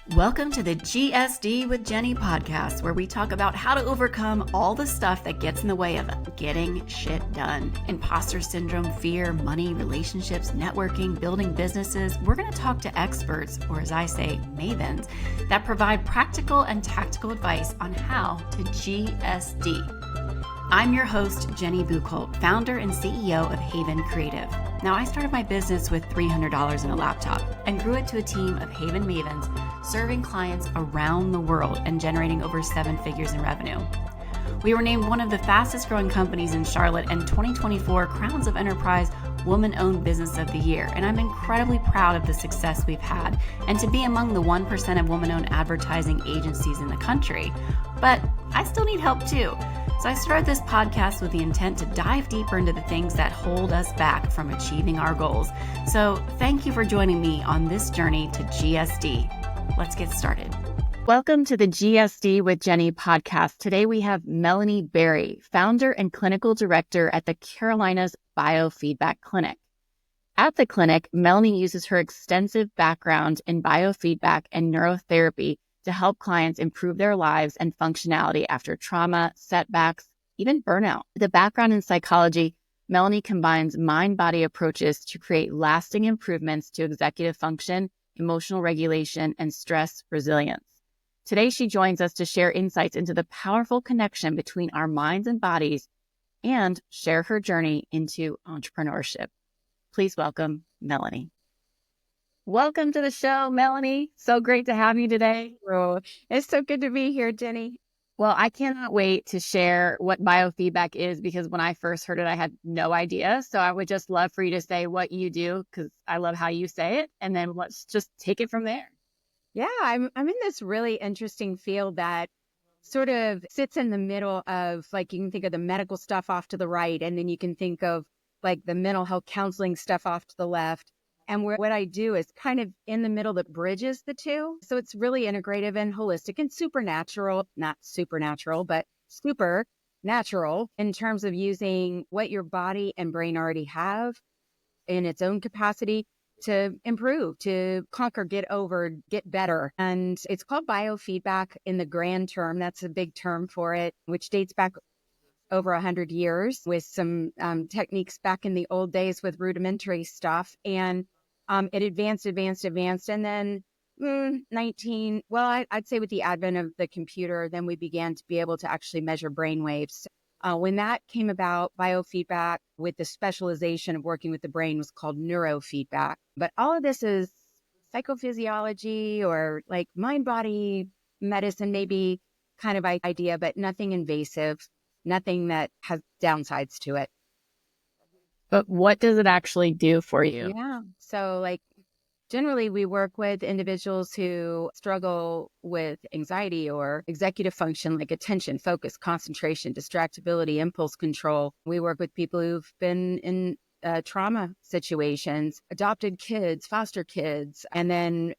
Welcome to the GSD with Jenny podcast, where we talk about how to overcome all the stuff that gets in the way of getting shit done. Imposter syndrome, fear, money, relationships, networking, building businesses. We're going to talk to experts, or as I say, mavens, that provide practical and tactical advice on how to GSD. I'm your host, Jenny Buchholz, founder and CEO of Haven Creative. Now, I started my business with $300 in a laptop and grew it to a team of Haven mavens serving clients around the world and generating over 7 figures in revenue. We were named one of the fastest growing companies in Charlotte and 2024 Crowns of Enterprise Woman-Owned Business of the Year, and I'm incredibly proud of the success we've had and to be among the 1% of woman-owned advertising agencies in the country. But I still need help too. So I started this podcast with the intent to dive deeper into the things that hold us back from achieving our goals. So thank you for joining me on this journey to GSD. Let's get started. Welcome to the GSD with Jenny podcast. Today we have Melanie Berry, founder and clinical director at the Carolinas Biofeedback Clinic. At the clinic, Melanie uses her extensive background in biofeedback and neurotherapy to help clients improve their lives and functionality after trauma, setbacks, even burnout. With a background in psychology, Melanie combines mind-body approaches to create lasting improvements to executive function, emotional regulation, and stress resilience. Today, she joins us to share insights into the powerful connection between our minds and bodies and share her journey into entrepreneurship. Please welcome Melanie. Welcome to the show, Melanie. So great to have you today. Oh, it's so good to be here, Jenny. Well, I cannot wait to share what biofeedback is because when I first heard it, I had no idea. So I would just love for you to say what you do because I love how you say it. And then let's just take it from there. Yeah, I'm in this really interesting field that sort of sits in the middle of, like, you can think of the medical stuff off to the right, and then you can think of like the mental health counseling stuff off to the left. And what I do is kind of in the middle that bridges the two. So it's really integrative and holistic and supernatural, not supernatural, but super natural in terms of using what your body and brain already have in its own capacity to improve, to conquer, get over, get better. And it's called biofeedback in the grand term. That's a big term for it, which dates back over 100 years with some techniques back in the old days with rudimentary stuff. And it advanced. And then I'd say with the advent of the computer, then we began to be able to actually measure brain waves. When that came about, biofeedback with the specialization of working with the brain was called neurofeedback. But all of this is psychophysiology or like mind-body medicine, maybe kind of idea, but nothing invasive, nothing that has downsides to it. But what does it actually do for you? Yeah. So like generally we work with individuals who struggle with anxiety or executive function, like attention, focus, concentration, distractibility, impulse control. We work with people who've been in trauma situations, adopted kids, foster kids, and then,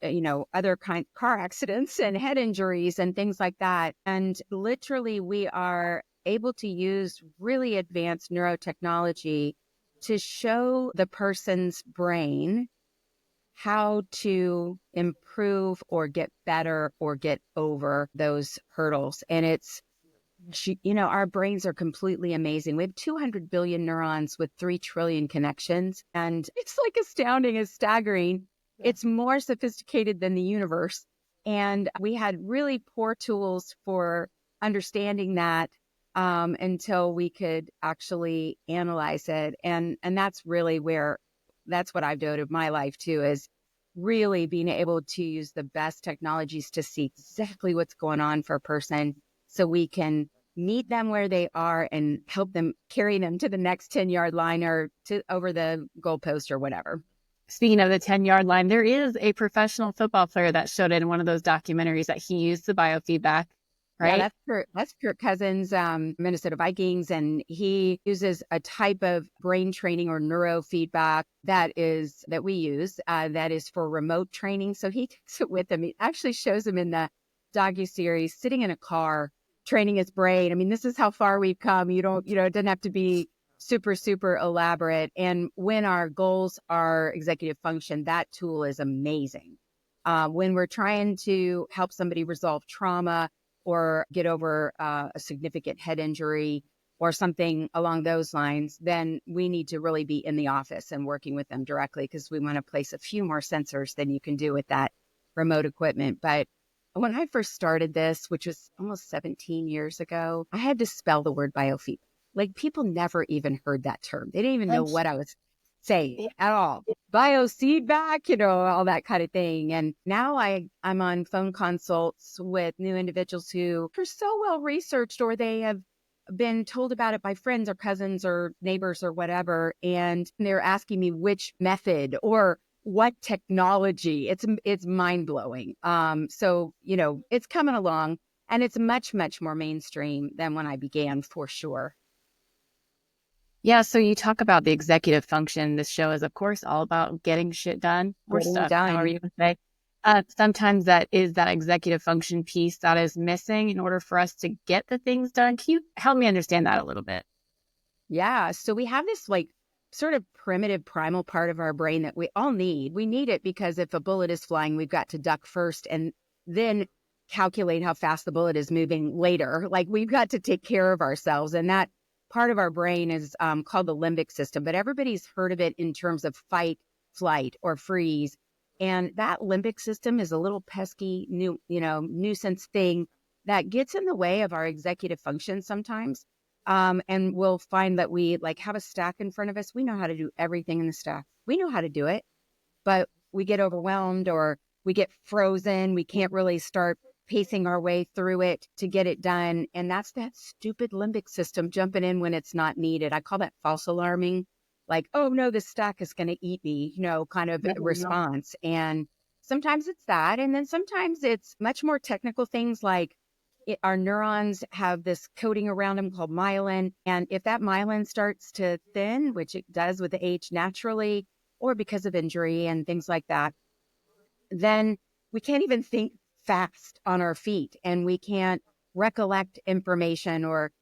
other car accidents and head injuries and things like that. And literally we are able to use really advanced neurotechnology to show the person's brain how to improve or get better or get over those hurdles. And our brains are completely amazing. We have 200 billion neurons with 3 trillion connections. And it's like astounding, it's staggering. It's more sophisticated than the universe. And we had really poor tools for understanding that until we could actually analyze it. And that's really that's what I've devoted my life to, is really being able to use the best technologies to see exactly what's going on for a person so we can meet them where they are and help them carry them to the next 10-yard line or to over the goalpost or whatever. Speaking of the 10-yard line, there is a professional football player that showed it in one of those documentaries that he used the biofeedback. Right? Yeah, that's Kirk Cousins, Minnesota Vikings, and he uses a type of brain training or neurofeedback that we use that is for remote training. So he takes it with him. He actually shows him in the docuseries sitting in a car training his brain. I mean, this is how far we've come. It doesn't have to be super, super elaborate. And when our goals are executive function, that tool is amazing. When we're trying to help somebody resolve trauma or get over a significant head injury or something along those lines, then we need to really be in the office and working with them directly, because we want to place a few more sensors than you can do with that remote equipment. But when I first started this, which was almost 17 years ago, I had to spell the word biofeedback. Like, people never even heard that term. They didn't even know what I was saying at all. Biofeedback, all that kind of thing. And now I'm on phone consults with new individuals who are so well researched, or they have been told about it by friends or cousins or neighbors or whatever. And they're asking me which method or what technology. It's mind blowing. So, it's coming along, and it's much, much more mainstream than when I began, for sure. Yeah, so you talk about the executive function. This show is, of course, all about getting shit done or Getting stuff, done. however you would say. Sometimes that is that executive function piece that is missing in order for us to get the things done. Can you help me understand that a little bit? Yeah. So we have this sort of primitive primal part of our brain that we all need. We need it because if a bullet is flying, we've got to duck first and then calculate how fast the bullet is moving later. Like, we've got to take care of ourselves. And that part of our brain is called the limbic system, but everybody's heard of it in terms of fight, flight, or freeze. And that limbic system is a little pesky nuisance thing that gets in the way of our executive function sometimes. And we'll find that we have a stack in front of us. We know how to do everything in the stack. We know how to do it, but we get overwhelmed or we get frozen. We can't really start pacing our way through it to get it done. And that's that stupid limbic system jumping in when it's not needed. I call that false alarming. Like, oh no, this stack is going to eat me, kind of response. And sometimes it's that. And then sometimes it's much more technical things like, our neurons have this coating around them called myelin. And if that myelin starts to thin, which it does with age naturally, or because of injury and things like that, then we can't even think fast on our feet, and we can't recollect information or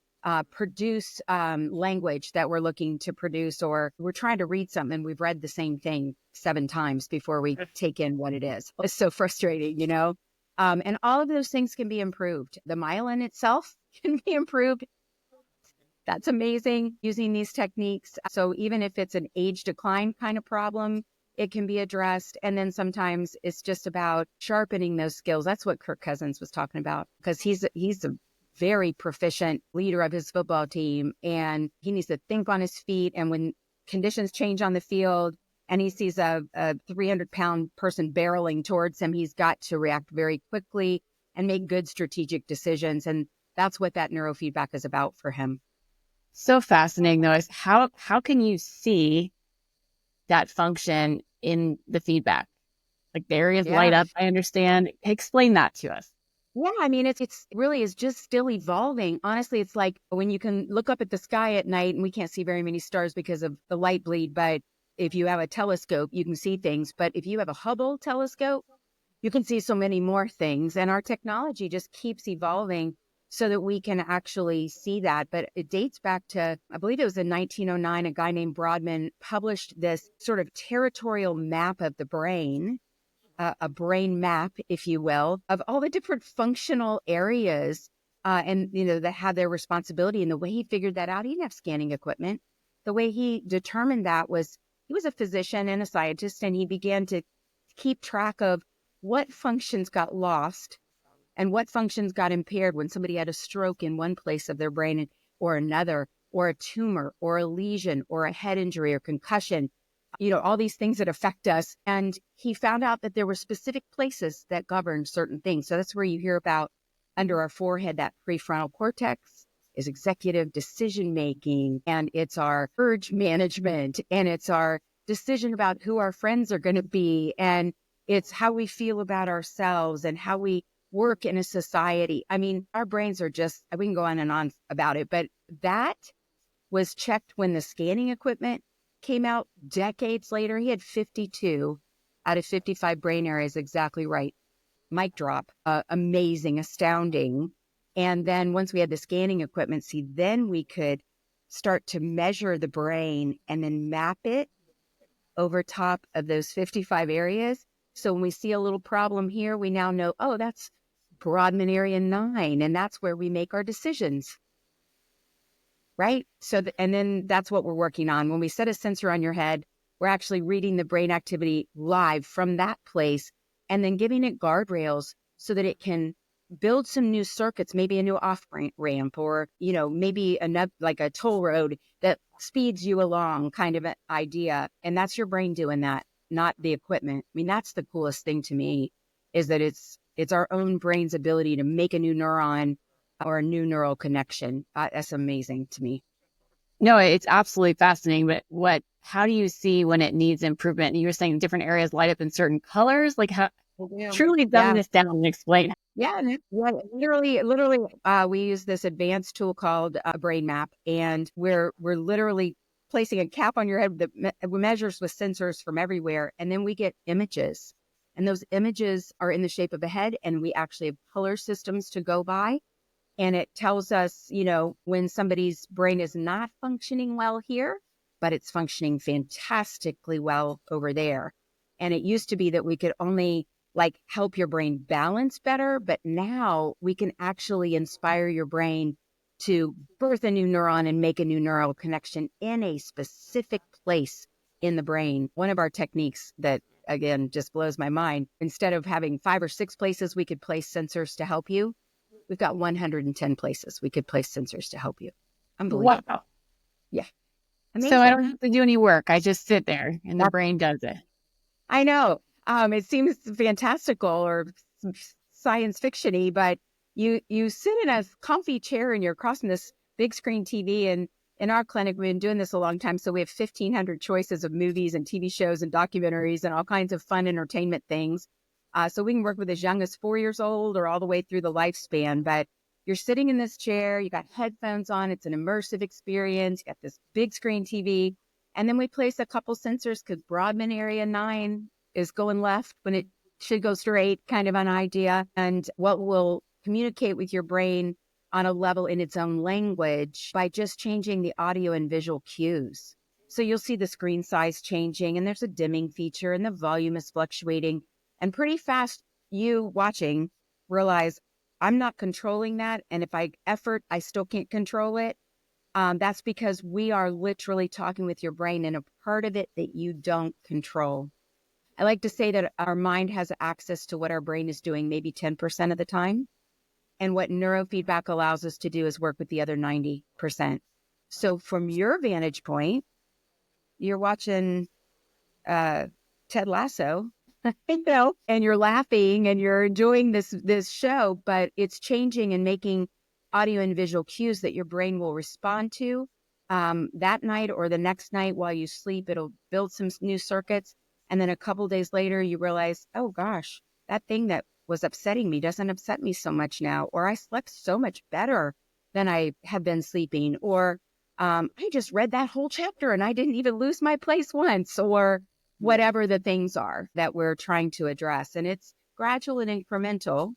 produce language that we're looking to produce, or we're trying to read something. We've read the same thing 7 times before we take in what it is. It's so frustrating, and all of those things can be improved. The myelin itself can be improved. That's amazing using these techniques. So even if it's an age decline kind of problem, it can be addressed. And then sometimes it's just about sharpening those skills. That's what Kirk Cousins was talking about, because he's a very proficient leader of his football team, and he needs to think on his feet. And when conditions change on the field and he sees a 300-pound person barreling towards him, he's got to react very quickly and make good strategic decisions. And that's what that neurofeedback is about for him. So fascinating, though, is how can you see that function in the feedback? Like, the areas light up, I understand. Explain that to us. Yeah, I mean, it's really is just still evolving. Honestly, it's like when you can look up at the sky at night and we can't see very many stars because of the light bleed. But if you have a telescope, you can see things. But if you have a Hubble telescope, you can see so many more things. And our technology just keeps evolving so that we can actually see that. But it dates back to, I believe it was in 1909, a guy named Brodmann published this sort of territorial map of the brain, a brain map, if you will, of all the different functional areas and, that had their responsibility. And the way he figured that out, he didn't have scanning equipment. The way he determined that was, he was a physician and a scientist, and he began to keep track of what functions got lost and what functions got impaired when somebody had a stroke in one place of their brain or another, or a tumor or a lesion or a head injury or concussion, all these things that affect us. And he found out that there were specific places that govern certain things. So that's where you hear about under our forehead, that prefrontal cortex is executive decision making, and it's our urge management, and it's our decision about who our friends are going to be, and it's how we feel about ourselves and how we work in a society. I mean, our brains are just, we can go on and on about it, but that was checked when the scanning equipment came out decades later. He had 52 out of 55 brain areas exactly right. Mic drop. Amazing, astounding. And then once we had the scanning equipment, then we could start to measure the brain and then map it over top of those 55 areas So when we see a little problem here, we now know, oh, that's Brodmann area 9, and that's where we make our decisions, right? So, and then that's what we're working on. When we set a sensor on your head, we're actually reading the brain activity live from that place and then giving it guardrails so that it can build some new circuits, maybe a new off ramp, or, maybe another, like a toll road that speeds you along, kind of an idea. And that's your brain doing that, not the equipment. I mean, that's the coolest thing to me, is that it's our own brain's ability to make a new neuron or a new neural connection. That's amazing to me. No, it's absolutely fascinating. But how do you see when it needs improvement? You were saying different areas light up in certain colors. Like, how truly dumb this down and explain. Yeah, literally, we use this advanced tool called a brain map, and we're literally placing a cap on your head that measures with sensors from everywhere, and then we get images, and those images are in the shape of a head, and we actually have color systems to go by, and it tells us, when somebody's brain is not functioning well here, but it's functioning fantastically well over there. And it used to be that we could only help your brain balance better, but now we can actually inspire your brain to birth a new neuron and make a new neural connection in a specific place in the brain. One of our techniques that, again, just blows my mind, instead of having 5 or 6 places we could place sensors to help you, we've got 110 places we could place sensors to help you. Unbelievable. Wow. Yeah. Amazing. So I don't have to do any work. I just sit there and the brain does it. I know. It seems fantastical or science fiction-y, but you sit in a comfy chair and you're crossing this big screen TV. And in our clinic, we've been doing this a long time. So we have 1,500 choices of movies and TV shows and documentaries and all kinds of fun entertainment things. So we can work with as young as 4 years old or all the way through the lifespan. But you're sitting in this chair, you got headphones on, it's an immersive experience, you got this big screen TV. And then we place a couple sensors because Brodmann area 9 is going left when it should go straight, kind of an idea. And what will communicate with your brain on a level in its own language by just changing the audio and visual cues. So you'll see the screen size changing, and there's a dimming feature, and the volume is fluctuating. And pretty fast, you watching realize I'm not controlling that. And if I effort, I still can't control it. That's because we are literally talking with your brain in a part of it that you don't control. I like to say that our mind has access to what our brain is doing maybe 10% of the time. And what neurofeedback allows us to do is work with the other 90%. So from your vantage point, you're watching Ted Lasso, and you're laughing and you're enjoying this show, but it's changing and making audio and visual cues that your brain will respond to that night or the next night while you sleep. It'll build some new circuits. And then a couple of days later, you realize, oh gosh, that thing that was upsetting me doesn't upset me so much now. Or I slept so much better than I have been sleeping. Or I just read that whole chapter and I didn't even lose my place once. Or whatever the things are that we're trying to address. And it's gradual and incremental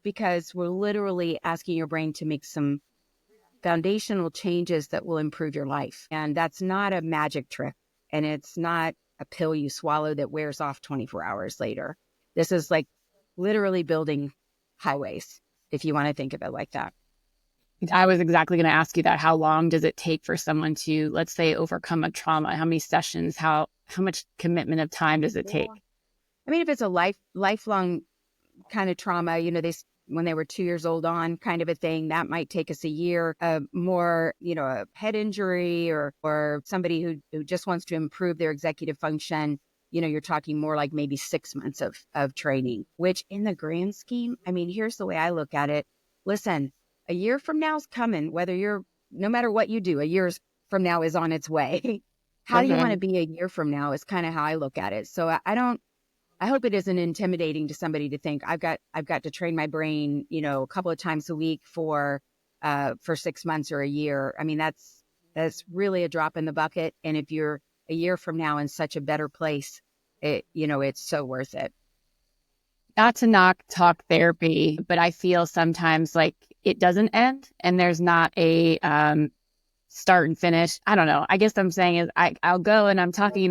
because we're literally asking your brain to make some foundational changes that will improve your life. And that's not a magic trick. And it's not a pill you swallow that wears off 24 hours later. This is like literally building highways, if you want to think of it like that. I was exactly going to ask you that. How long does it take for someone to, let's say, overcome a trauma? How many sessions? How much commitment of time does it take? I mean, if it's a lifelong kind of trauma, when they were 2 years old on kind of a thing, that might take us a year. More, a head injury or somebody who just wants to improve their executive function, you're talking more like maybe 6 months of training, which in the grand scheme, I mean, here's the way I look at it. Listen, a year from now is coming, no matter what you do, a year from now is on its way. How do you want to be a year from now is kind of how I look at it. So I hope it isn't intimidating to somebody to think I've got to train my brain, a couple of times a week for 6 months or a year. I mean, that's really a drop in the bucket. And if you're a year from now in such a better place, it's so worth it. Not to knock talk therapy, but I feel sometimes like it doesn't end and there's not a start and finish. I don't know. I guess I'm saying is I'll go and I'm talking,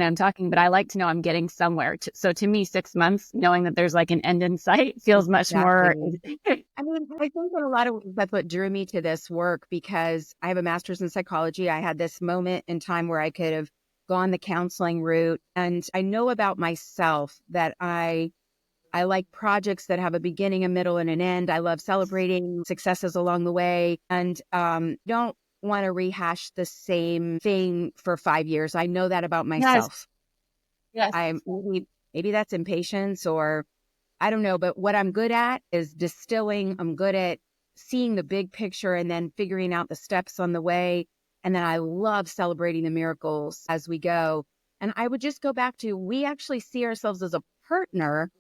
but I like to know I'm getting somewhere. So to me, 6 months, knowing that there's like an end in sight feels much more. I mean, I think that a lot of that's what drew me to this work, because I have a master's in psychology. I had this moment in time where I could have gone the counseling route. And I know about myself that I like projects that have a beginning, a middle, and an end. I love celebrating successes along the way, and don't want to rehash the same thing for 5 years. I know that about myself. Yes. Maybe that's impatience, or I don't know. But what I'm good at is distilling. I'm good at seeing the big picture and then figuring out the steps on the way. And then I love celebrating the miracles as we go. And I would just go back to, we actually see ourselves as a partner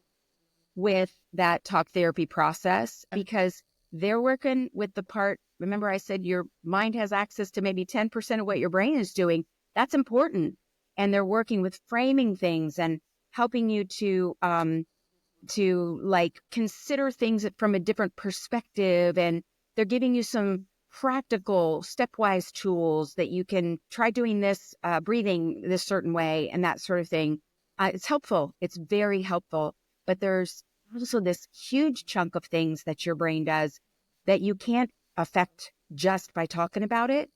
with that talk therapy process, because they're working with the part. Remember, I said your mind has access to maybe 10% of what your brain is doing. That's important. And they're working with framing things and helping you to like consider things from a different perspective. And they're giving you some practical stepwise tools that you can try doing this, breathing this certain way and that sort of thing. It's helpful. It's very helpful. But there's also this huge chunk of things that your brain does that you can't affect just by talking about it.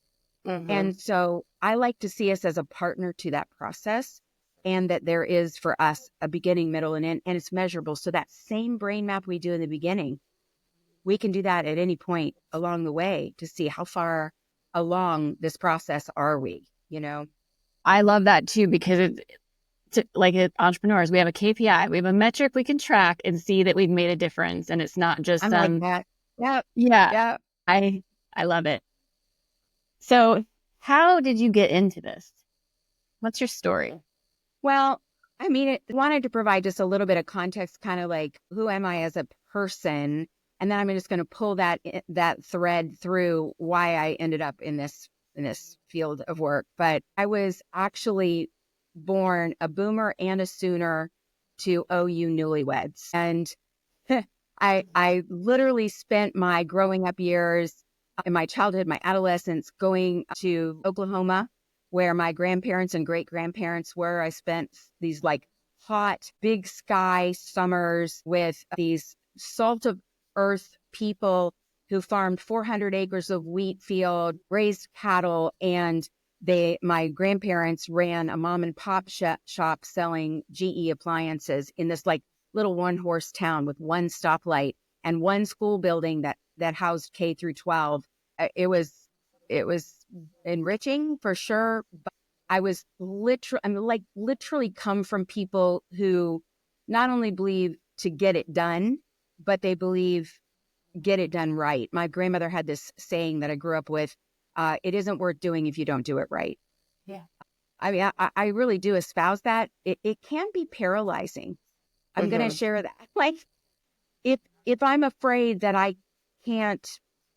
Mm-hmm. And so I like to see us as a partner to that process, and that there is for us a beginning, middle, and end, and it's measurable. So that same brain map we do in the beginning, we can do that at any point along the way to see how far along this process are we, you know? I love that too, because like entrepreneurs, we have a KPI, we have a metric we can track and see that we've made a difference. And it's not just, like that. Yep. Yeah. Yep. I love it. So how did you get into this? What's your story? Well, I mean, I wanted to provide just a little bit of context, kind of like, who am I as a person? And then I'm just going to pull that thread through why I ended up in this field of work. But I was actually born a boomer and a sooner to OU newlyweds. And I literally spent my growing up years, in my childhood, my adolescence, going to Oklahoma, where my grandparents and great grandparents were. I spent these like hot, big sky summers with these salt of earth people who farmed 400 acres of wheat field, raised cattle, and my grandparents ran a mom and pop shop selling GE appliances in this like little one-horse town with one stoplight and one school building that housed K through 12. It was enriching for sure, but I was literally come from people who not only believe to get it done, but they believe get it done right. My grandmother had this saying that I grew up with, it isn't worth doing if you don't do it right. Yeah. I mean, I really do espouse that. It can be paralyzing. I'm going to share that. Like, if I'm afraid that I can't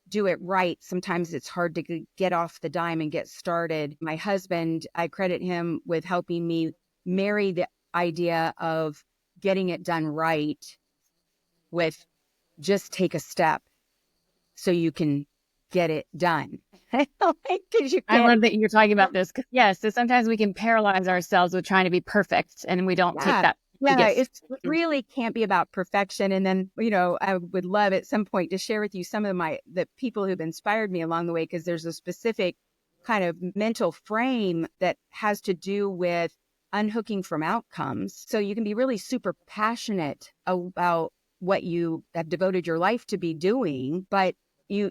do it right, sometimes it's hard to get off the dime and get started. My husband, I credit him with helping me marry the idea of getting it done right with just take a step so you can get it done. I love that you're talking about this. Yes, so sometimes we can paralyze ourselves with trying to be perfect, and we don't take that. Yeah, it really can't be about perfection. And then, I would love at some point to share with you some of the people who've inspired me along the way, because there's a specific kind of mental frame that has to do with unhooking from outcomes. So you can be really super passionate about what you have devoted your life to be doing, but you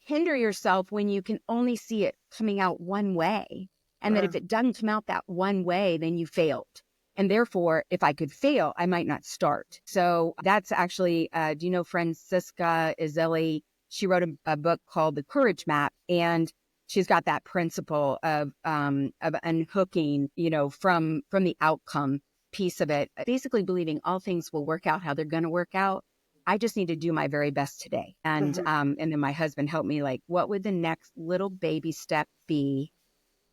hinder yourself when you can only see it coming out one way. And that if it doesn't come out that one way, then you failed. And therefore, if I could fail, I might not start. So that's actually, do you know Francisca Izzelli? She wrote a book called The Courage Map, and she's got that principle of unhooking, from the outcome piece of it. Basically believing all things will work out how they're going to work out. I just need to do my very best today. And and then my husband helped me, like, what would the next little baby step be?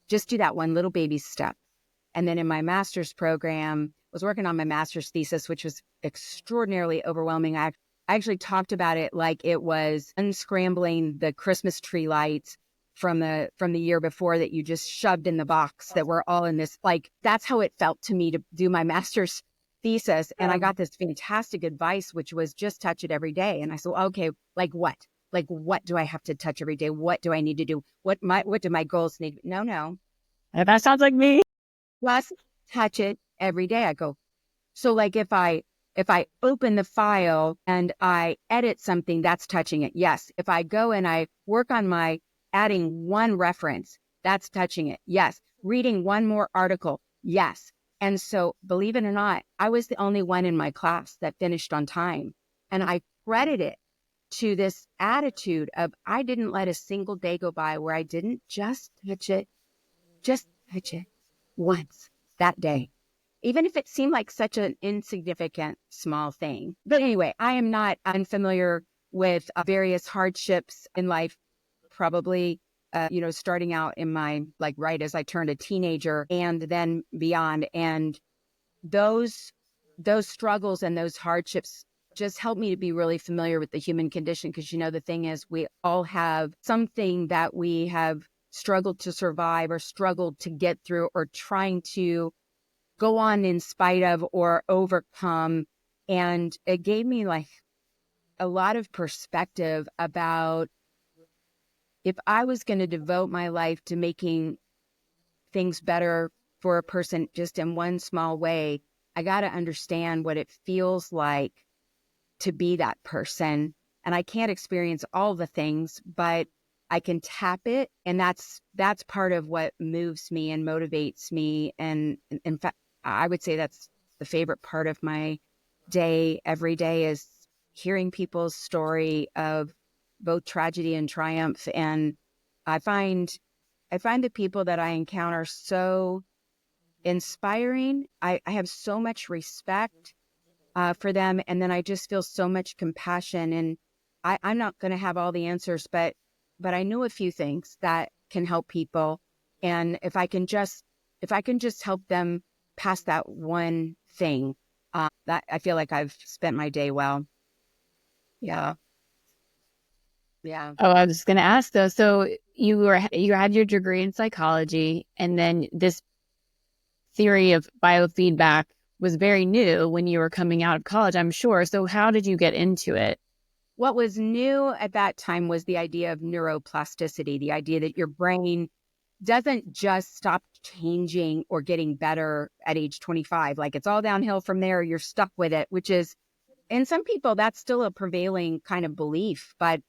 Just do that one little baby step. And then in my master's program, I was working on my master's thesis, which was extraordinarily overwhelming. I actually talked about it like it was unscrambling the Christmas tree lights, from the year before that you just shoved in the box that we're all in this. Like, that's how it felt to me to do my master's thesis. And I got this fantastic advice, which was just touch it every day. And I said, okay, like what? Like, what do I have to touch every day? What do I need to do? What do my goals need? No. That sounds like me. Just touch it every day. I go, so like if I open the file and I edit something, that's touching it. Yes. If I go and I work on my adding one reference, that's touching it. Yes. Reading one more article. Yes. And so, believe it or not, I was the only one in my class that finished on time. And I credit it to this attitude of I didn't let a single day go by where I didn't just touch it once that day, even if it seemed like such an insignificant small thing. But anyway, I am not unfamiliar with various hardships in life, probably, starting out in my, like, right as I turned a teenager and then beyond. And those struggles and those hardships just helped me to be really familiar with the human condition. Because, the thing is, we all have something that we have struggled to survive or struggled to get through or trying to go on in spite of or overcome. And it gave me like a lot of perspective about if I was going to devote my life to making things better for a person just in one small way, I got to understand what it feels like to be that person. And I can't experience all the things, but I can tap it. And that's part of what moves me and motivates me. And in fact, I would say that's the favorite part of my day every day is hearing people's story of both tragedy and triumph. And I find the people that I encounter so inspiring. I have so much respect for them. And then I just feel so much compassion. And I'm not going to have all the answers, but I know a few things that can help people. And if I can just help them past that one thing, that I feel like I've spent my day well. Yeah. Yeah. Oh, I was just going to ask though. So you had your degree in psychology, and then this theory of biofeedback was very new when you were coming out of college, I'm sure. So how did you get into it? What was new at that time was the idea of neuroplasticity, the idea that your brain doesn't just stop changing or getting better at age 25. Like it's all downhill from there. You're stuck with it, which is, in some people, that's still a prevailing kind of belief, but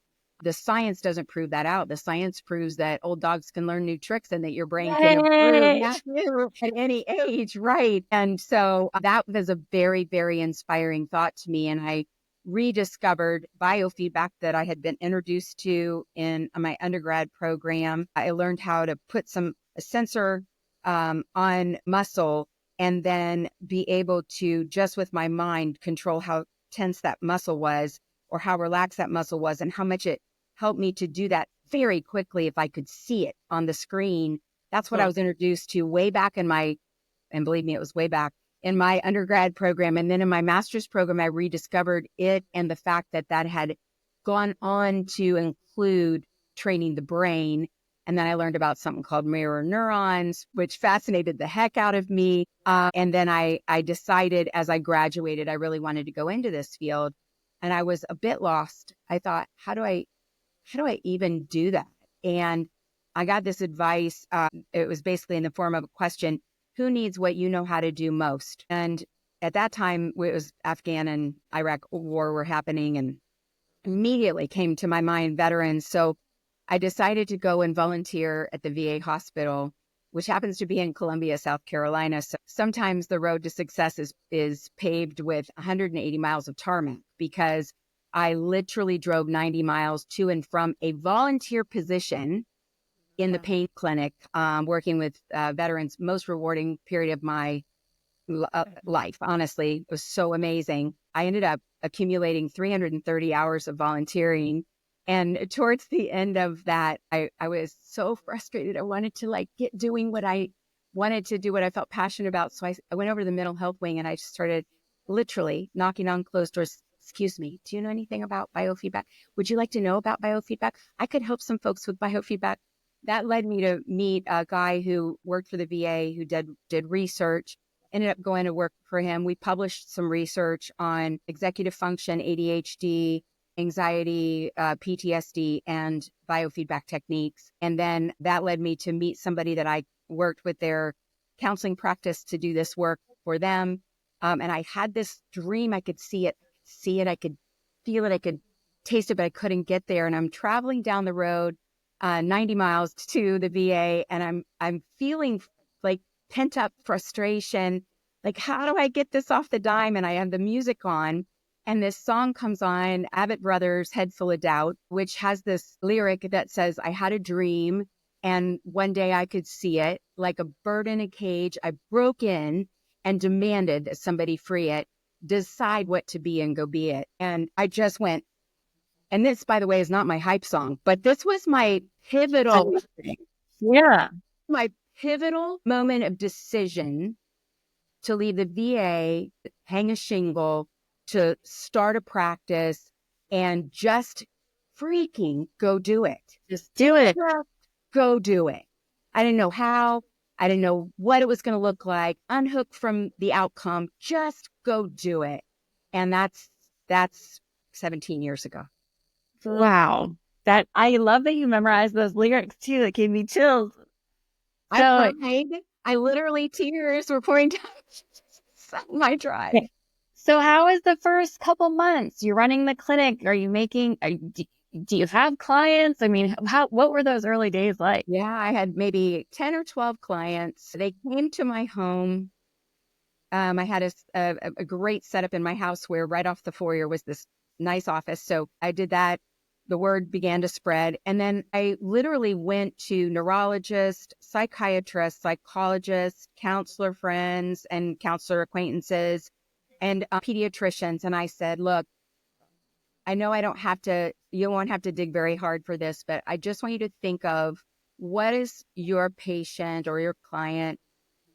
the science doesn't prove that out. The science proves that old dogs can learn new tricks and that your brain can improve at any age. Right. And so that was a very, very inspiring thought to me. And I rediscovered biofeedback that I had been introduced to in my undergrad program. I learned how to put a sensor on muscle and then be able to, just with my mind, control how tense that muscle was or how relaxed that muscle was and how much it helped me to do that very quickly if I could see it on the screen. That's what I was introduced to way back and believe me, it was way back in my undergrad program. And then in my master's program, I rediscovered it and the fact that had gone on to include training the brain. And then I learned about something called mirror neurons, which fascinated the heck out of me. And then I decided as I graduated, I really wanted to go into this field. And I was a bit lost. I thought, how do I even do that? And I got this advice. It was basically in the form of a question: who needs what you know how to do most? And at that time, it was Afghan and Iraq war were happening, and immediately came to my mind veterans. So I decided to go and volunteer at the VA hospital, which happens to be in Columbia, South Carolina. So sometimes the road to success is paved with 180 miles of tarmac, because I literally drove 90 miles to and from a volunteer position in the pain clinic, working with veterans. Most rewarding period of my life. Honestly, it was so amazing. I ended up accumulating 330 hours of volunteering. And towards the end of that, I was so frustrated. I wanted to get doing what I wanted to do, what I felt passionate about. So I went over to the mental health wing and I just started literally knocking on closed doors. Excuse me, do you know anything about biofeedback? Would you like to know about biofeedback? I could help some folks with biofeedback. that led me to meet a guy who worked for the VA who did research. Ended up going to work for him. We published some research on executive function, ADHD, anxiety, PTSD, and biofeedback techniques. And then that led me to meet somebody that I worked with their counseling practice to do this work for them. And I had this dream. I could see it, I could feel it, I could taste it, but I couldn't get there. And I'm traveling down the road, 90 miles to the VA, and I'm feeling like pent up frustration. Like, how do I get this off the dime? And I have the music on, and this song comes on, Avett Brothers' Head Full of Doubt, which has this lyric that says, I had a dream, and one day I could see it. Like a bird in a cage, I broke in and demanded that somebody free it, decide what to be and go be it. And I just went, and this, by the way, is not my hype song, but this was my pivotal moment of decision to leave the VA, hang a shingle, to start a practice, and just freaking go do it. Just do it. Go do it. I didn't know how. I didn't know what it was going to look like. Unhook from the outcome. Just go do it. And that's 17 years ago. Wow. That I love that you memorized those lyrics too. It gave me chills. I cried. I literally, tears were pouring down my drive. So how is the first couple months? You're running the clinic. Are you making, do you have clients? I mean, what were those early days like? Yeah, I had maybe 10 or 12 clients. They came to my home. I had a great setup in my house where right off the foyer was this nice office. So I did that. The word began to spread. And then I literally went to neurologists, psychiatrists, psychologists, counselor friends, and counselor acquaintances, and pediatricians. And I said, look, I know you won't have to dig very hard for this, but I just want you to think of what is your patient or your client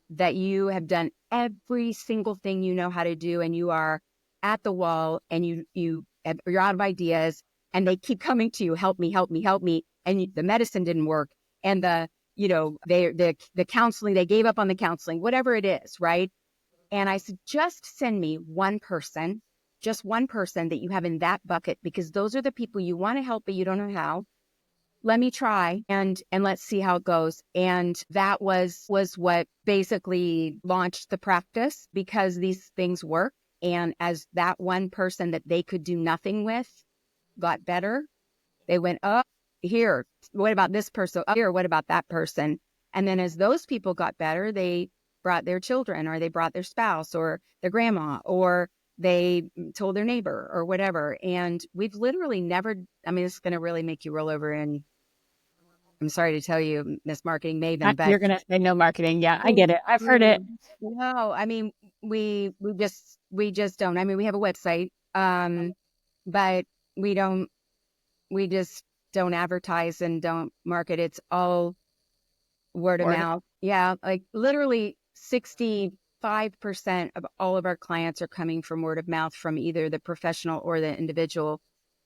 that you have done every single thing you know how to do, and you are at the wall, and you're out of ideas, and they keep coming to you, help me, help me, help me. And the medicine didn't work. And the counseling, they gave up on the counseling, whatever it is. Right. And I said, just send me one person that you have in that bucket, because those are the people you want to help, but you don't know how. Let me try and let's see how it goes. And that was what basically launched the practice, because these things work. And as that one person that they could do nothing with got better, they went up here. What about this person? Up here. What about that person? And then as those people got better, they brought their children, or they brought their spouse or their grandma, or they told their neighbor or whatever. And we've literally never, I mean, this is going to really make you roll over, and I'm sorry to tell you, Miss Marketing Maven, but You're going to say no marketing. Yeah, I get it. I've heard it. No, I mean, we just don't. I mean, we have a website, but we just don't advertise and don't market. It's all word of mouth. Yeah. Like literally 65% of all of our clients are coming from word of mouth, from either the professional or the individual.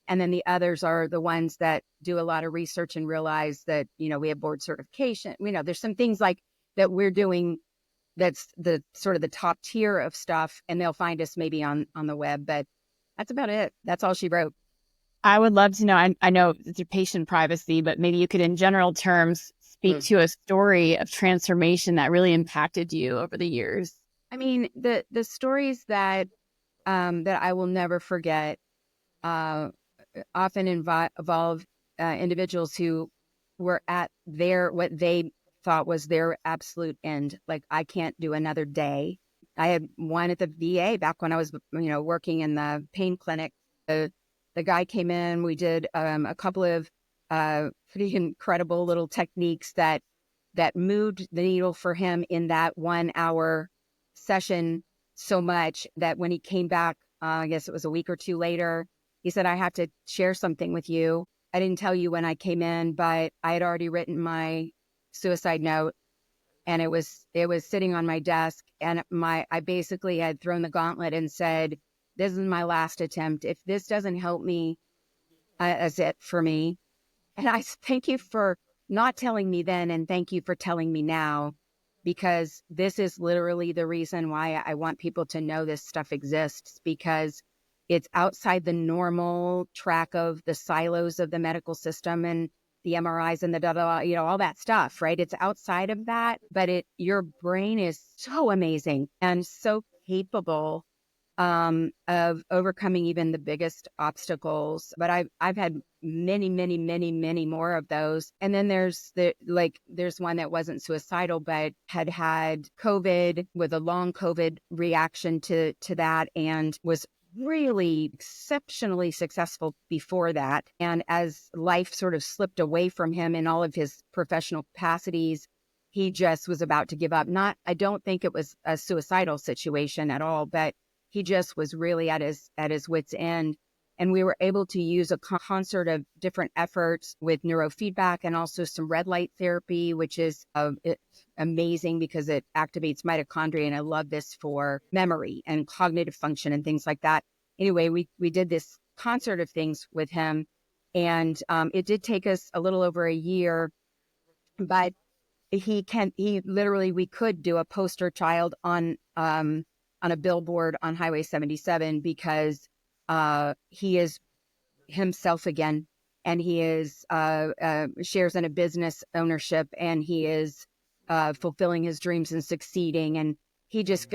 And then the others are the ones that do a lot of research and realize that, we have board certification. There's some things like that we're doing that's the sort of the top tier of stuff, and they'll find us maybe on the web, but that's about it. That's all she wrote. I would love to know, I know it's your patient privacy, but maybe you could, in general terms, speak to a story of transformation that really impacted you over the years. I mean, the stories that I will never forget often involve individuals who were at what they thought was their absolute end. Like, I can't do another day. I had one at the VA back when I was, working in the pain clinic. The guy came in, we did a couple of pretty incredible little techniques that moved the needle for him in that 1 hour session so much that when he came back, I guess it was a week or two later, he said, I have to share something with you. I didn't tell you when I came in, but I had already written my suicide note, and it was sitting on my desk, and I basically had thrown the gauntlet and said, this is my last attempt. If this doesn't help me, that's it for me. And I thank you for not telling me then, and thank you for telling me now, because this is literally the reason why I want people to know this stuff exists, because it's outside the normal track of the silos of the medical system and the MRIs and the all that stuff, right? It's outside of that, but your brain is so amazing and so capable of overcoming even the biggest obstacles. But I've had many more of those. And then there's there's one that wasn't suicidal, but had COVID with a long COVID reaction to that, and was really exceptionally successful before that. And as life sort of slipped away from him in all of his professional capacities, he just was about to give up. I don't think it was a suicidal situation at all, but he just was really at his wit's end. And we were able to use a concert of different efforts with neurofeedback and also some red light therapy, which is amazing because it activates mitochondria. And I love this for memory and cognitive function and things like that. Anyway, we did this concert of things with him. And it did take us a little over a year, but we could do a poster child on a billboard on Highway 77 because he is himself again, and he is shares in a business ownership, and he is fulfilling his dreams and succeeding, and he just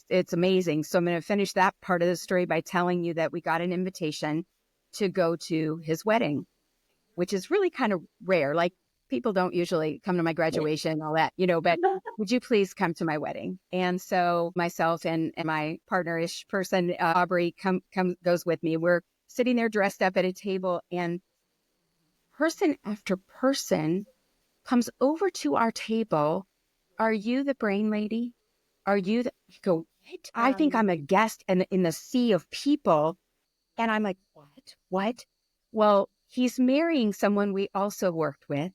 it's amazing. So I'm going to finish that part of the story by telling you that we got an invitation to go to his wedding, which is really kind of rare. Like, people don't usually come to my graduation and all that, but would you please come to my wedding? And so myself and my partner-ish person, Aubrey, goes with me. We're sitting there dressed up at a table, and person after person comes over to our table. Are you the brain lady? Are you the, I go, what? I think I'm a guest in the sea of people. And I'm like, what? Well, he's marrying someone we also worked with.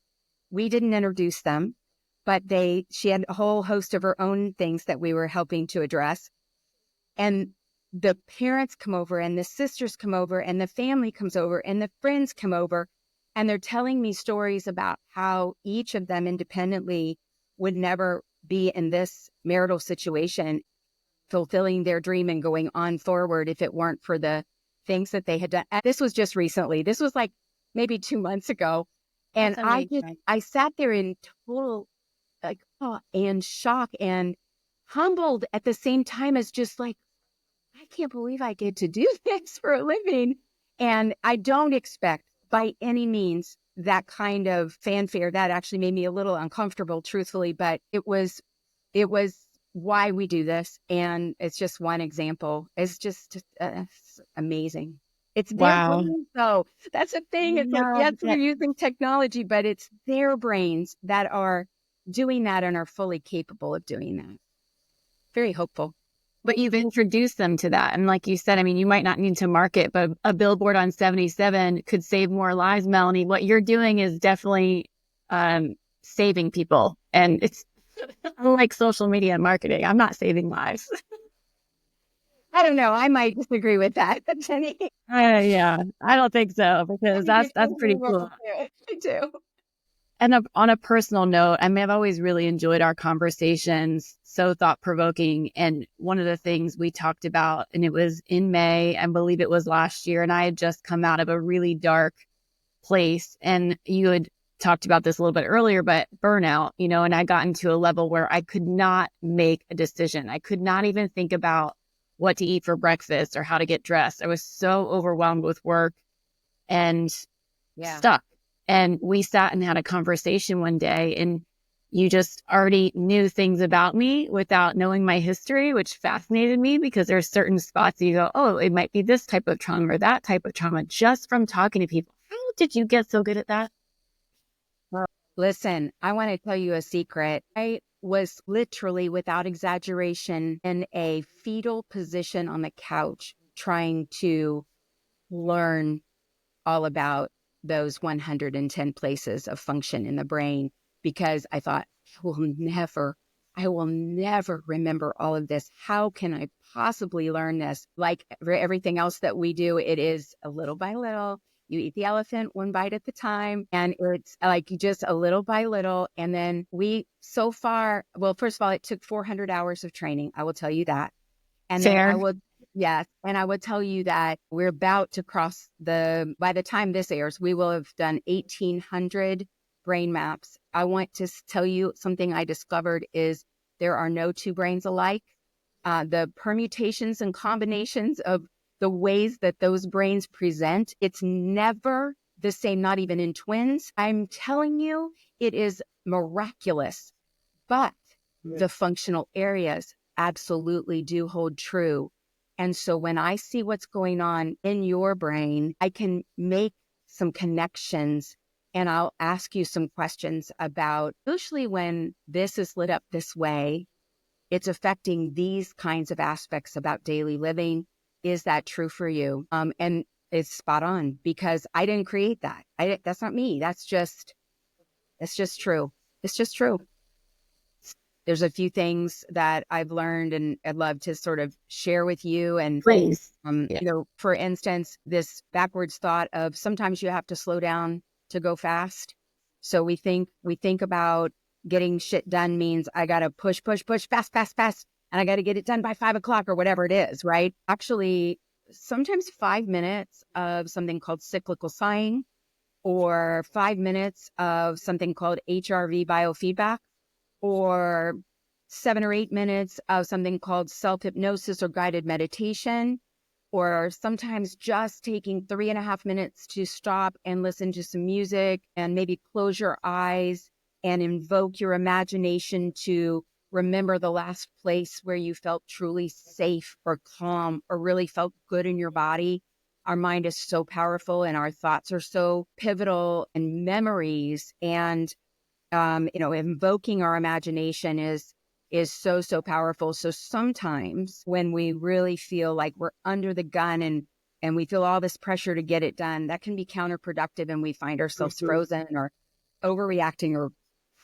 We didn't introduce them, but she had a whole host of her own things that we were helping to address. And the parents come over, and the sisters come over, and the family comes over, and the friends come over, and they're telling me stories about how each of them independently would never be in this marital situation, fulfilling their dream and going on forward if it weren't for the things that they had done. And this was just recently. This was like maybe 2 months ago. And I sat there in total awe and shock and humbled at the same time, as just like, I can't believe I get to do this for a living. And I don't expect by any means that kind of fanfare. That actually made me a little uncomfortable, truthfully, but it was why we do this. And it's just one example. It's just it's amazing. It's their brains, though. That's the thing. It's like, yes, we're using technology, but it's their brains that are doing that and are fully capable of doing that. Very hopeful. But you've introduced them to that. And like you said, I mean, you might not need to market, but a billboard on 77 could save more lives, Melanie. What you're doing is definitely saving people. And it's unlike social media marketing. I'm not saving lives. I don't know. I might disagree with that, Jenny. Yeah, I don't think so, because that's pretty cool. I do. And on a personal note, I mean, I've always really enjoyed our conversations, so thought-provoking. And one of the things we talked about, and it was in May, I believe it was last year, and I had just come out of a really dark place. And you had talked about this a little bit earlier, but burnout, and I got into a level where I could not make a decision. I could not even think about what to eat for breakfast or how to get dressed. I was so overwhelmed with work and stuck. And we sat and had a conversation one day, and you just already knew things about me without knowing my history, which fascinated me, because there's certain spots you go, oh, it might be this type of trauma or that type of trauma, just from talking to people. How did you get so good at that? Well, listen, I want to tell you a secret. I was literally, without exaggeration, in a fetal position on the couch trying to learn all about those 110 places of function in the brain, because I thought, I will never remember all of this. How can I possibly learn this? Like everything else that we do, it is a little by little. You eat the elephant one bite at the time, and it's like just a little by little. And then so far, well, first of all, it took 400 hours of training. I will tell you that. And Fair. yes. And I would tell you that we're about to cross by the time this airs, we will have done 1,800 brain maps. I want to tell you something I discovered is there are no two brains alike. The permutations and combinations of the ways that those brains present, it's never the same, not even in twins. I'm telling you, it is miraculous. But the functional areas absolutely do hold true. And so when I see what's going on in your brain, I can make some connections, and I'll ask you some questions about, usually when this is lit up this way, it's affecting these kinds of aspects about daily living. Is that true for you? And it's spot on, because I didn't create that. That's not me. That's just true. It's just true. There's a few things that I've learned and I'd love to sort of share with you. And Please. For instance, this backwards thought of sometimes you have to slow down to go fast. So we think about getting shit done means I got to push, fast. And I got to get it done by 5 o'clock or whatever it is, right? Actually, sometimes 5 minutes of something called cyclical sighing, or 5 minutes of something called HRV biofeedback, or 7 or 8 minutes of something called self-hypnosis or guided meditation, or sometimes just taking 3.5 minutes to stop and listen to some music and maybe close your eyes and invoke your imagination to remember the last place where you felt truly safe or calm or really felt good in your body. Our mind is so powerful and our thoughts are so pivotal, and memories and invoking our imagination is so powerful. So sometimes when we really feel like we're under the gun and we feel all this pressure to get it done, that can be counterproductive, and we find ourselves frozen or overreacting or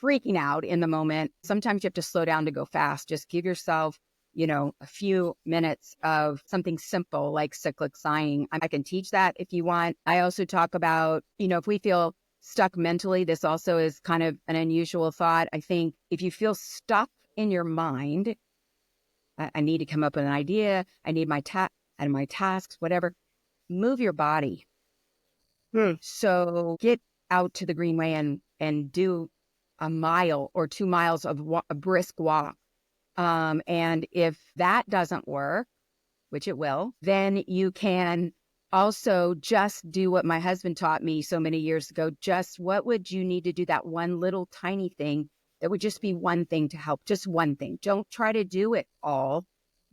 freaking out in the moment. Sometimes you have to slow down to go fast. Just give yourself, a few minutes of something simple like cyclic sighing. I can teach that if you want. I also talk about, if we feel stuck mentally, this also is kind of an unusual thought. I think if you feel stuck in your mind, I need to come up with an idea, I need my tasks, whatever, move your body. So get out to the greenway and do a mile or 2 miles of a brisk walk. And if that doesn't work, which it will, then you can also just do what my husband taught me so many years ago. Just what would you need to do, that one little tiny thing that would just be one thing to help, just one thing. Don't try to do it all.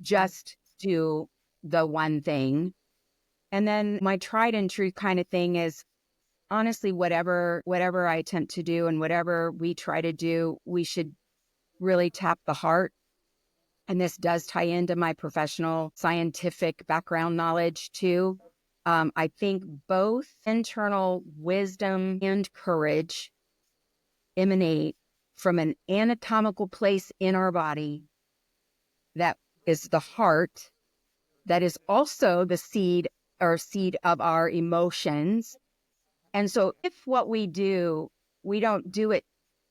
Just do the one thing. And then my tried and true kind of thing is, honestly, whatever I attempt to do and whatever we try to do, we should really tap the heart. And this does tie into my professional scientific background knowledge too. I think both internal wisdom and courage emanate from an anatomical place in our body that is the heart, that is also the seed of our emotions. And so if what we do, we don't do it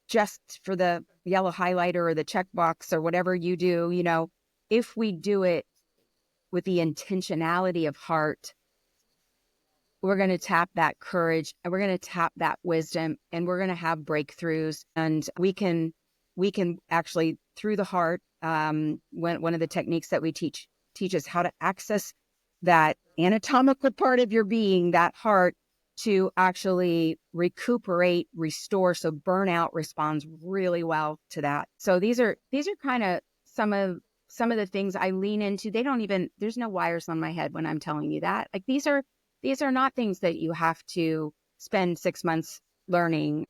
just for the yellow highlighter or the checkbox or whatever you do, if we do it with the intentionality of heart, we're going to tap that courage and we're going to tap that wisdom, and we're going to have breakthroughs. And we can actually, through the heart, one of the techniques that we teach us how to access that anatomical part of your being, that heart, to actually recuperate, restore. So burnout responds really well to that. So these are kind of some of the things I lean into. There's no wires on my head when I'm telling you that. Like these are not things that you have to spend 6 months learning.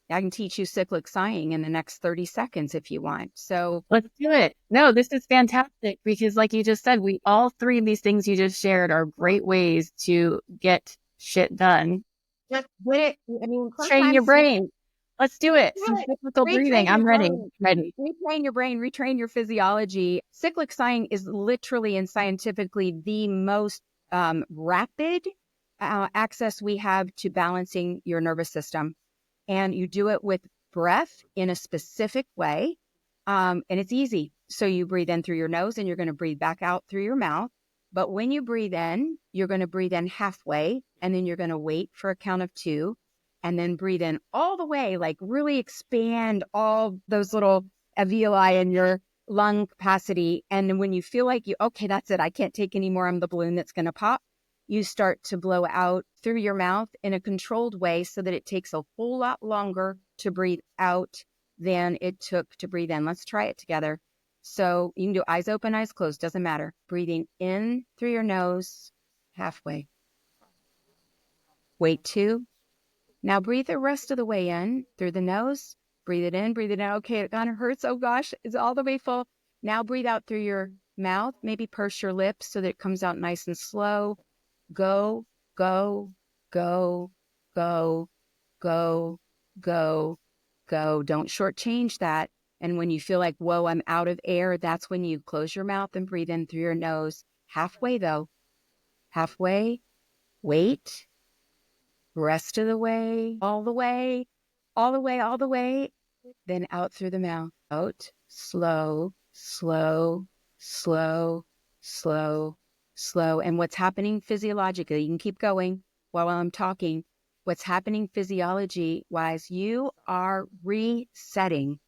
I can teach you cyclic sighing in the next 30 seconds if you want. So let's do it. No, this is fantastic, because like you just said, all three of these things you just shared are great ways to get shit done. Just get it. Train your brain. Let's do it. Some cyclical breathing. I'm ready. Retrain your brain, retrain your physiology. Cyclic sighing is literally and scientifically the most rapid access we have to balancing your nervous system. And you do it with breath in a specific way. And it's easy. So you breathe in through your nose and you're going to breathe back out through your mouth. But when you breathe in, you're going to breathe in halfway, and then you're going to wait for a count of 2, and then breathe in all the way, like really expand all those little alveoli in your lung capacity. And then when you feel like okay, that's it, I can't take any more, I'm the balloon that's going to pop, you start to blow out through your mouth in a controlled way so that it takes a whole lot longer to breathe out than it took to breathe in. Let's try it together. So you can do eyes open, eyes closed, doesn't matter. Breathing in through your nose, halfway. Wait 2. Now breathe the rest of the way in through the nose. Breathe it in, breathe it out. Okay, it kind of hurts. Oh gosh, it's all the way full. Now breathe out through your mouth. Maybe purse your lips so that it comes out nice and slow. Go, go, go, go, go, go, go. Don't shortchange that. And when you feel like, whoa, I'm out of air, that's when you close your mouth and breathe in through your nose. Halfway though. Halfway. Wait. Rest of the way. All the way. All the way. All the way. Then out through the mouth. Out. Slow, slow, slow, slow, slow. And what's happening physiologically, you can keep going while I'm talking. What's happening physiology-wise, you are resetting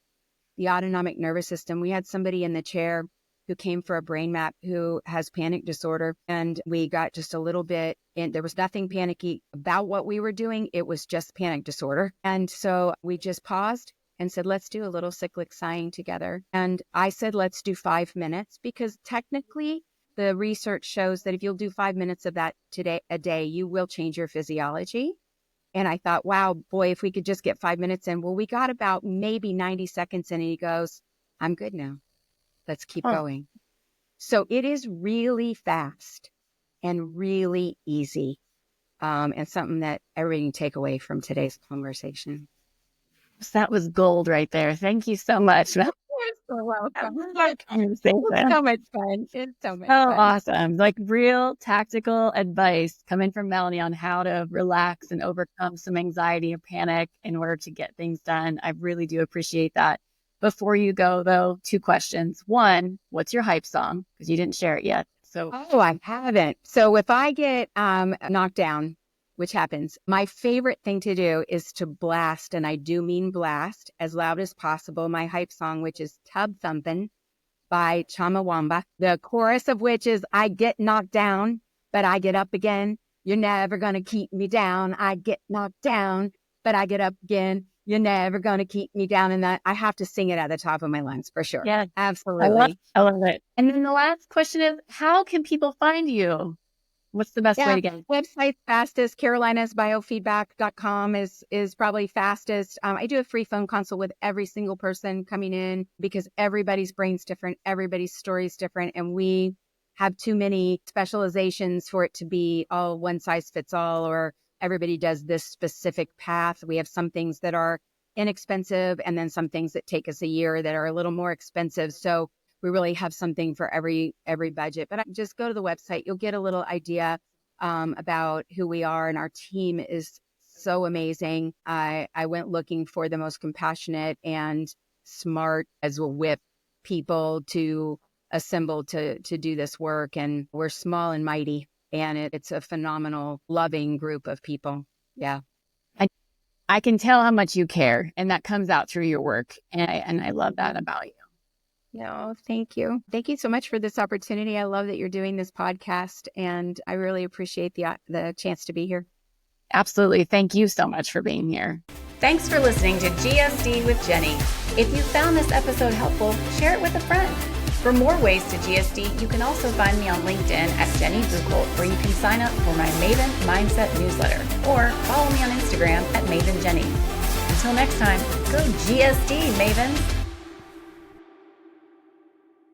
the autonomic nervous system. We had somebody in the chair who came for a brain map who has panic disorder, and we got just a little bit, and there was nothing panicky about what we were doing. It was just panic disorder. And so we just paused and said, let's do a little cyclic sighing together. And I said, let's do 5 minutes, because technically the research shows that if you'll do 5 minutes of that a day, you will change your physiology. And I thought, wow, boy, if we could just get 5 minutes in. Well, we got about maybe 90 seconds in, and he goes, I'm good now. Let's keep going. So it is really fast and really easy, and something that everybody can take away from today's conversation. That was gold right there. Thank you so much. You're so welcome. It's so much fun. It's so much fun. Awesome. Like real tactical advice coming from Melanie on how to relax and overcome some anxiety or panic in order to get things done. I really do appreciate that. Before you go, though, 2 questions. 1, what's your hype song? Because you didn't share it yet. So, I haven't. So if I get knocked down, which happens, my favorite thing to do is to blast, and I do mean blast, as loud as possible, my hype song, which is Tub Thumpin' by Chamawamba, the chorus of which is, I get knocked down, but I get up again. You're never going to keep me down. I get knocked down, but I get up again. You're never going to keep me down. And that I have to sing it at the top of my lungs for sure. Yeah, absolutely. I love it. And then the last question is, how can people find you? What's the best way to get it? Website fastest, carolinasbiofeedback.com is probably fastest. I do a free phone consult with every single person coming in, because everybody's brain's different, everybody's story is different, and we have too many specializations for it to be all one size fits all, or everybody does this specific path. We have some things that are inexpensive, and then some things that take us a year that are a little more expensive. So we really have something for every budget. But just go to the website. You'll get a little idea about who we are. And our team is so amazing. I went looking for the most compassionate and smart as a whip people to assemble to do this work. And we're small and mighty. And it's a phenomenal, loving group of people. Yeah. I can tell how much you care, and that comes out through your work. And I love that about you. No, thank you. Thank you so much for this opportunity. I love that you're doing this podcast, and I really appreciate the chance to be here. Absolutely. Thank you so much for being here. Thanks for listening to GSD with Jenny. If you found this episode helpful, share it with a friend. For more ways to GSD, you can also find me on LinkedIn at Jenny Buchholz, where you can sign up for my Maven Mindset newsletter, or follow me on Instagram at Maven Jenny. Until next time, go GSD, Mavens!